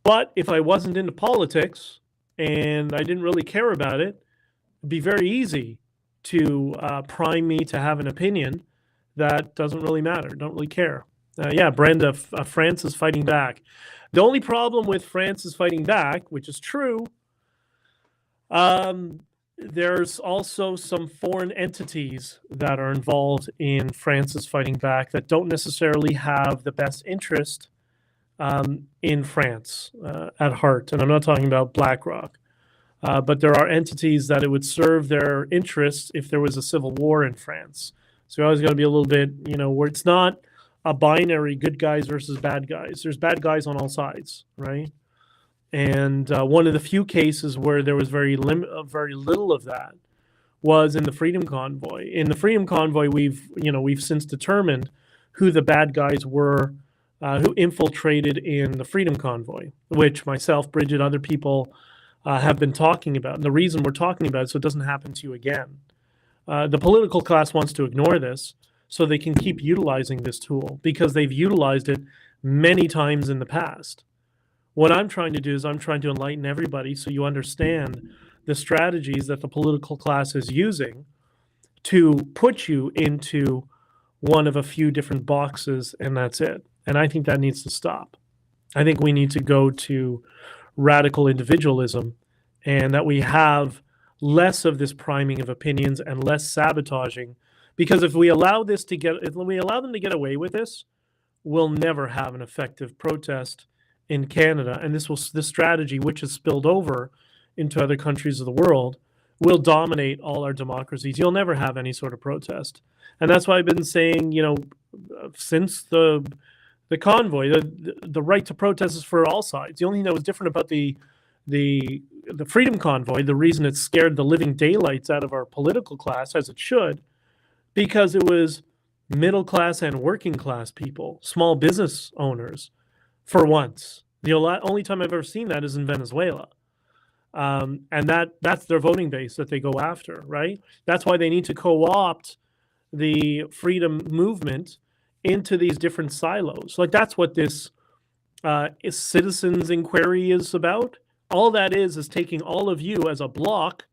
But if I wasn't into politics and I didn't really care about it, it'd be very easy to prime me to have an opinion that doesn't really matter, don't really care. Yeah, Brenda, France is fighting back. The only problem with France is fighting back, which is true, there's also some foreign entities that are involved in France's fighting back that don't necessarily have the best interest in France at heart. And I'm not talking about BlackRock, but there are entities that it would serve their interests if there was a civil war in France. So you always got to be a little bit, where it's not a binary good guys versus bad guys. There's bad guys on all sides, right? And one of the few cases where there was very little of that was in the Freedom Convoy. In the Freedom Convoy, we've since determined who the bad guys were who infiltrated in the Freedom Convoy, which myself, Bridget, other people have been talking about. And the reason we're talking about it so it doesn't happen to you again. The political class wants to ignore this so they can keep utilizing this tool because they've utilized it many times in the past. What I'm trying to do is I'm trying to enlighten everybody so you understand the strategies that the political class is using to put you into one of a few different boxes, and that's it. And I think that needs to stop. I think we need to go to radical individualism, and that we have less of this priming of opinions and less sabotaging. Because if we allow them to get away with this, we'll never have an effective protest in Canada. And this strategy, which has spilled over into other countries of the world, will dominate all our democracies. You'll never have any sort of protest. And that's why I've been saying, since the convoy, the right to protest is for all sides. The only thing that was different about the Freedom Convoy, the reason it scared the living daylights out of our political class, as it should, because it was middle class and working class people, small business owners, for once. The only time I've ever seen that is in Venezuela. And that's their voting base that they go after, right? That's why they need to co-opt the freedom movement into these different silos. Like, that's what this citizens inquiry is about. All that is taking all of you as a block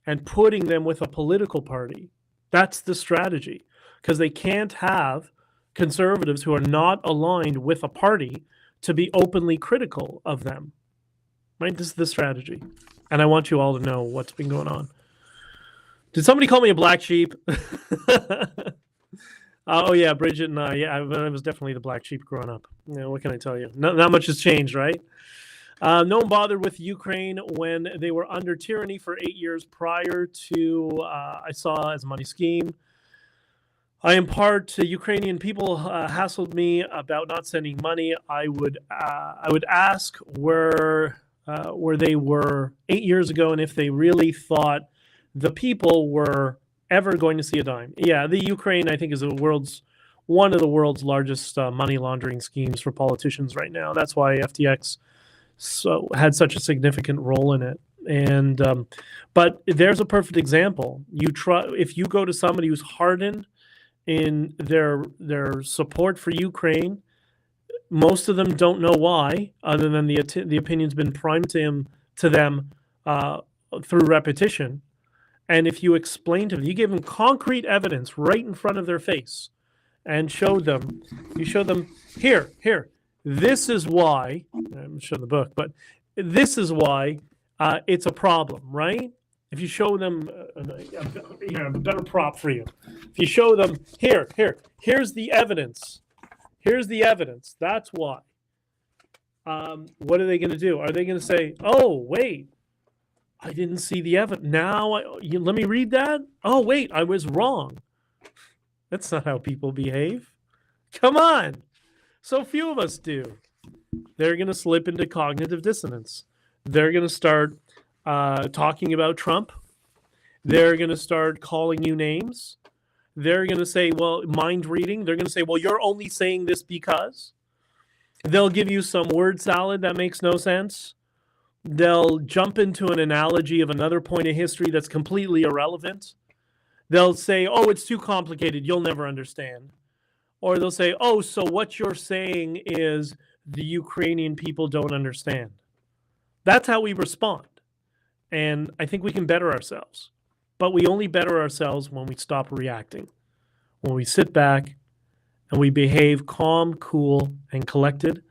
and putting them with a political party. That's the strategy, because they can't have conservatives who are not aligned with a party to be openly critical of them, right? This is the strategy. And I want you all to know what's been going on. Did somebody call me a black sheep? Oh, yeah, Bridget and I was definitely the black sheep growing up. What can I tell you? Not much has changed, right? No one bothered with Ukraine when they were under tyranny for 8 years prior to, I saw as a money scheme. I impart Ukrainian people hassled me about not sending money. I would ask where they were 8 years ago, and if they really thought the people were ever going to see a dime. Yeah, the Ukraine, I think, is one of the world's largest money laundering schemes for politicians right now. That's why FTX had such a significant role in it. And but there's a perfect example. If you go to somebody who's hardened in their support for Ukraine, most of them don't know why, other than the opinion's been primed to them through repetition. And if you explain to them, you give them concrete evidence right in front of their face, and show them, here, this is why. I'm showing the book, but this is why it's a problem, right? If you show them, I have a better prop for you. If you show them, here's the evidence. Here's the evidence. That's why. What are they going to do? Are they going to say, oh, wait, I didn't see the evidence. Now, let me read that? Oh, wait, I was wrong. That's not how people behave. Come on. So few of us do. They're going to slip into cognitive dissonance. They're going to start talking about Trump. They're going to start calling you names. They're going to say, well, mind reading. They're going to say, well, you're only saying this because. They'll give you some word salad that makes no sense. They'll jump into an analogy of another point of history that's completely irrelevant. They'll say, oh, it's too complicated. You'll never understand. Or they'll say, oh, so what you're saying is the Ukrainian people don't understand. That's how we respond. And I think we can better ourselves. But we only better ourselves when we stop reacting, when we sit back and we behave calm, cool, and collected,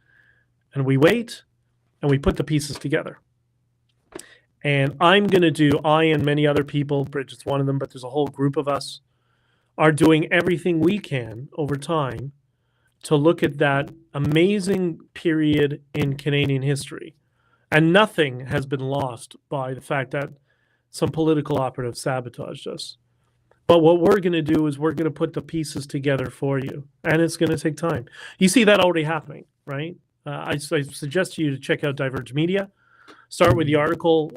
and we wait and we put the pieces together. And I and many other people, Bridget's one of them, but there's a whole group of us, are doing everything we can over time to look at that amazing period in Canadian history. And nothing has been lost by the fact that some political operatives sabotaged us. But what we're going to do is we're going to put the pieces together for you. And it's going to take time. You see that already happening, right? I suggest to you to check out Diverge Media. Start with the article,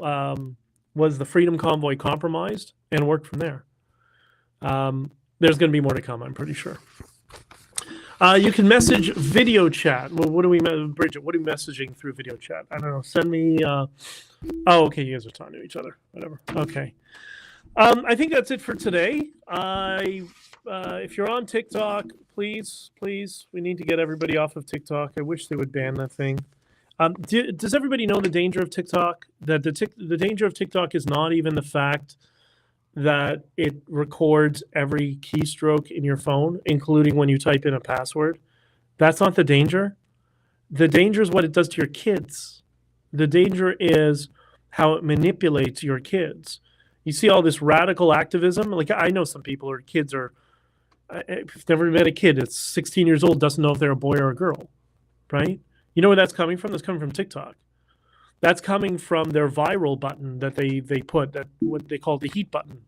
was the Freedom Convoy compromised? And work from there. There's going to be more to come, I'm pretty sure. You can message video chat. Well, Bridget, what are we messaging through video chat? I don't know. Send me, oh, okay, you guys are talking to each other. Whatever. Okay. I think that's it for today. If you're on TikTok, please, we need to get everybody off of TikTok. I wish they would ban that thing. Does everybody know the danger of TikTok? That the danger of TikTok is not even the fact that it records every keystroke in your phone, including when you type in a password. That's not the danger. The danger is what it does to your kids. The danger is how it manipulates your kids. You see all this radical activism. Like, I know some people or kids are, I've never met a kid that's 16 years old, doesn't know if they're a boy or a girl, right? You know where that's coming from? That's coming from TikTok. That's coming from their viral button that they put, that what they call the heat button.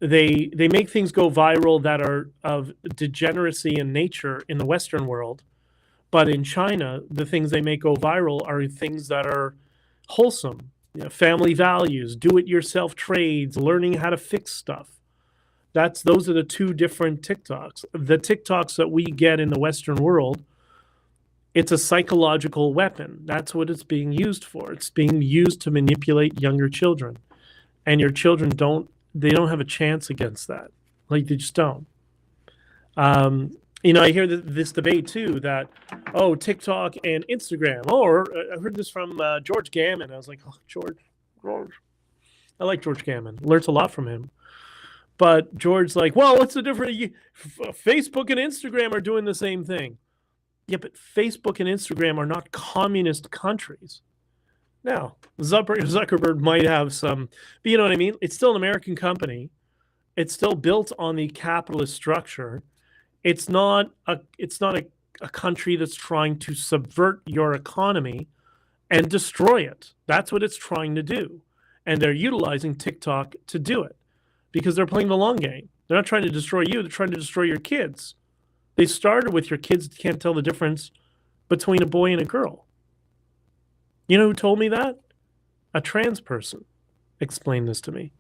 They make things go viral that are of degeneracy in nature in the Western world, but in China, the things they make go viral are things that are wholesome, family values, do-it-yourself trades, learning how to fix stuff. Those are the two different TikToks. The TikToks that we get in the Western world, it's a psychological weapon. That's what it's being used for. It's being used to manipulate younger children. And your children don't have a chance against that. Like, they just don't. I hear this debate too that, oh, TikTok and Instagram. Or I heard this from George Gammon. I was like, oh, George. I like George Gammon. Learned a lot from him. But George's like, well, what's the difference? Facebook and Instagram are doing the same thing. Yeah, but Facebook and Instagram are not communist countries. Now, Zuckerberg might have some, but you know what I mean? It's still an American company. It's still built on the capitalist structure. It's not a country that's trying to subvert your economy and destroy it. That's what it's trying to do. And they're utilizing TikTok to do it because they're playing the long game. They're not trying to destroy you. They're trying to destroy your kids. They started with your kids can't tell the difference between a boy and a girl. You know who told me that? A trans person explained this to me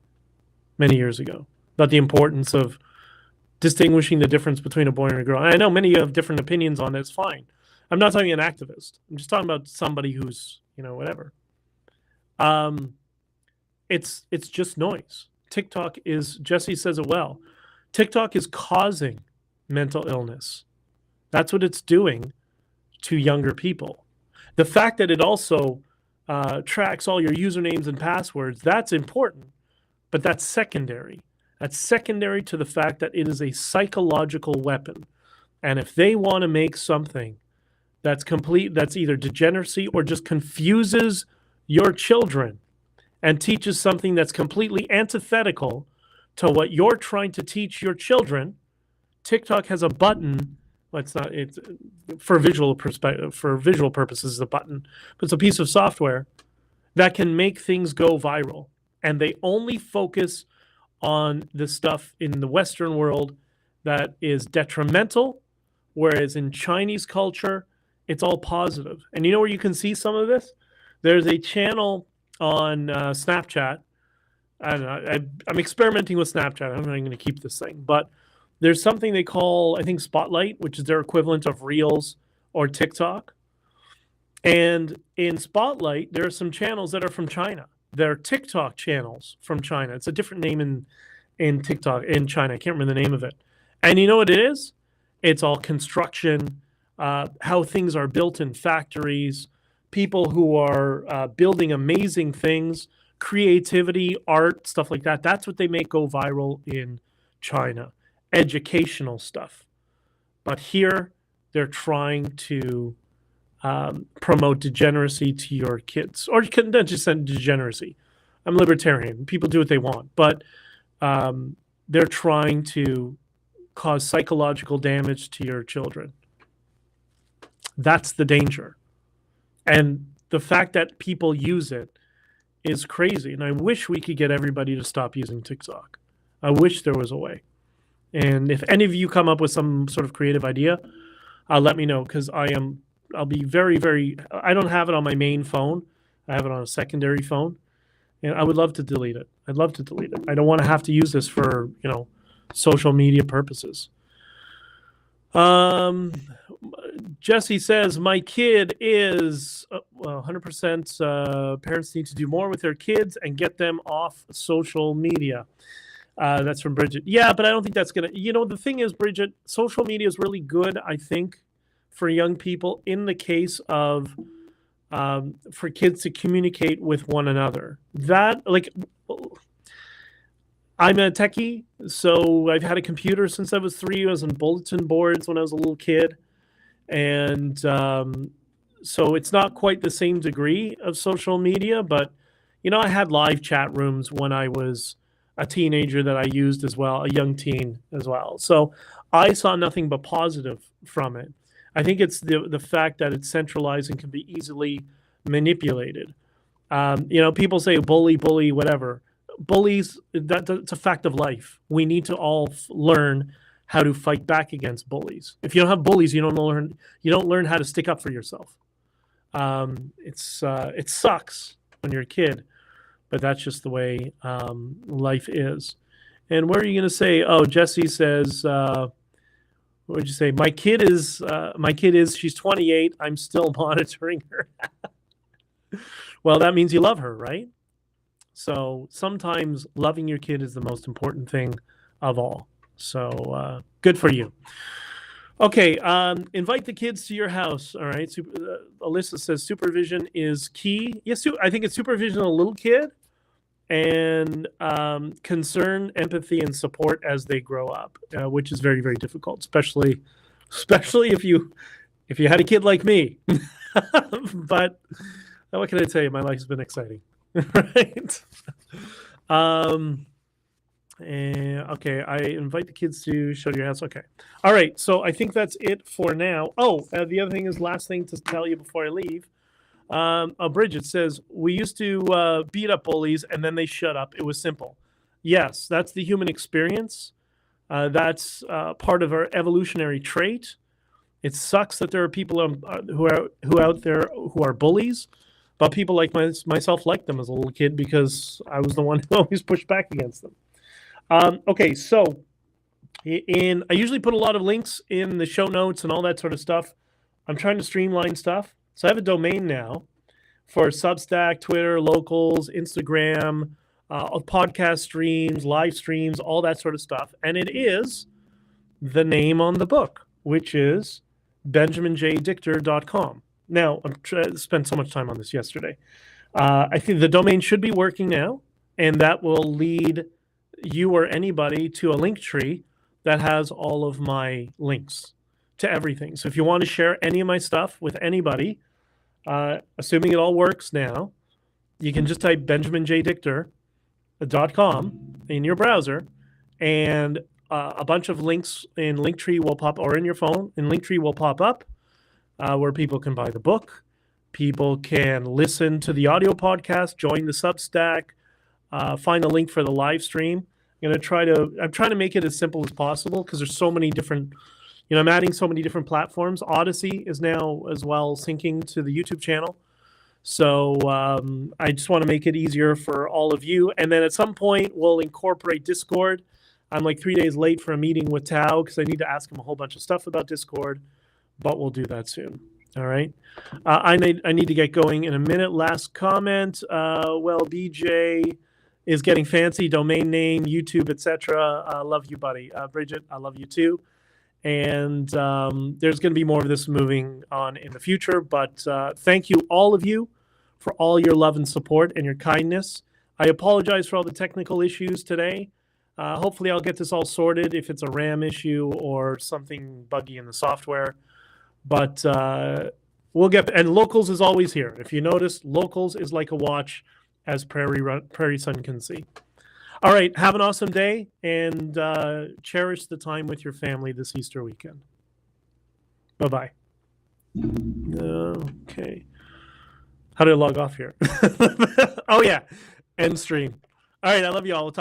many years ago about the importance of distinguishing the difference between a boy and a girl. And I know many have different opinions on it. It's fine. I'm not talking an activist. I'm just talking about somebody who's, whatever. It's just noise. TikTok is, Jesse says it well, TikTok is causing mental illness. That's what it's doing to younger people. The fact that it also tracks all your usernames and passwords, that's important, but that's secondary. That's secondary to the fact that it is a psychological weapon. And if they want to make something that's either degeneracy or just confuses your children and teaches something that's completely antithetical to what you're trying to teach your children, TikTok has a button. Well, it's for visual purposes, a button, but it's a piece of software that can make things go viral. And they only focus on the stuff in the Western world that is detrimental, whereas in Chinese culture, it's all positive. And you know where you can see some of this? There's a channel on Snapchat. I don't know. I'm experimenting with Snapchat. I'm not going to keep this thing, but there's something they call, I think, Spotlight, which is their equivalent of Reels or TikTok. And in Spotlight, there are some channels that are from China. They're TikTok channels from China. It's a different name in TikTok in China. I can't remember the name of it. And you know what it is? It's all construction, how things are built in factories, people who are building amazing things, creativity, art, stuff like that. That's what they make go viral in China. Educational stuff. But here, they're trying to promote degeneracy to your kids. Or not just degeneracy. I'm libertarian. People do what they want. But they're trying to cause psychological damage to your children. That's the danger. And the fact that people use it is crazy. And I wish we could get everybody to stop using TikTok. I wish there was a way. And if any of you come up with some sort of creative idea, let me know, because I'll be very, very, I don't have it on my main phone. I have it on a secondary phone. And I would love to delete it. I'd love to delete it. I don't want to have to use this for, social media purposes. Jesse says, my kid is, 100% parents need to do more with their kids and get them off social media. That's from Bridget. Yeah, but I don't think that's going to, the thing is, Bridget, social media is really good, I think, for young people in the case of, for kids to communicate with one another. I'm a techie, so I've had a computer since I was 3. I was on bulletin boards when I was a little kid. And so it's not quite the same degree of social media, but, I had live chat rooms when I was a teenager that I used as well, a young teen as well. So I saw nothing but positive from it. I think it's the fact that it's centralized and can be easily manipulated. People say bully, whatever. Bullies, that's a fact of life. We need to all learn how to fight back against bullies. If you don't have bullies, you don't learn how to stick up for yourself. It sucks when you're a kid, but that's just the way life is. And what are you going to say? Oh, Jesse says, what would you say? My kid is, she's 28. I'm still monitoring her. Well, that means you love her, right? So sometimes loving your kid is the most important thing of all. So good for you. Okay, invite the kids to your house. All right. Alyssa says supervision is key. Yes, I think it's supervision of a little kid and concern, empathy, and support as they grow up, which is very, very difficult, especially if you had a kid like me. But what can I tell you? My life has been exciting. Right. Okay, I invite the kids to show your house. Okay. All right. So I think that's it for now. Oh, the other thing is, last thing to tell you before I leave. Bridget says, we used to beat up bullies and then they shut up. It was simple. Yes, that's the human experience. That's part of our evolutionary trait. It sucks that there are people who out there who are bullies. But people like myself liked them as a little kid because I was the one who always pushed back against them. Okay, so I usually put a lot of links in the show notes and all that sort of stuff. I'm trying to streamline stuff. So I have a domain now for Substack, Twitter, Locals, Instagram, podcast streams, live streams, all that sort of stuff. And it is the name on the book, which is benjaminjdichter.com. Now, I spent so much time on this yesterday. I think the domain should be working now, and that will lead you or anybody to a link tree that has all of my links to everything. So if you want to share any of my stuff with anybody, assuming it all works now, you can just type benjaminjdichter.com in your browser, and a bunch of links in Linktree will pop, or in your phone, in Linktree will pop up, where people can buy the book, people can listen to the audio podcast, join the Substack, find a link for the live stream. I'm trying to make it as simple as possible because there's so many different, I'm adding so many different platforms. Odyssey is now as well syncing to the YouTube channel. So I just want to make it easier for all of you. And then at some point, we'll incorporate Discord. I'm like 3 days late for a meeting with Tao because I need to ask him a whole bunch of stuff about Discord, but we'll do that soon. All right. I need to get going in a minute. Last comment. Well, BJ is getting fancy domain name, YouTube, etc. Love you, buddy. Bridget, I love you too. And there's going to be more of this moving on in the future. But thank you, all of you, for all your love and support and your kindness. I apologize for all the technical issues today. Hopefully, I'll get this all sorted if it's a RAM issue or something buggy in the software. But we'll get, and Locals is always here. If you notice, Locals is like a watch, as Prairie Sun can see. All right, have an awesome day, and cherish the time with your family this Easter weekend. Bye-bye. Okay. How do I log off here? Oh, yeah. End stream. All right, I love you all.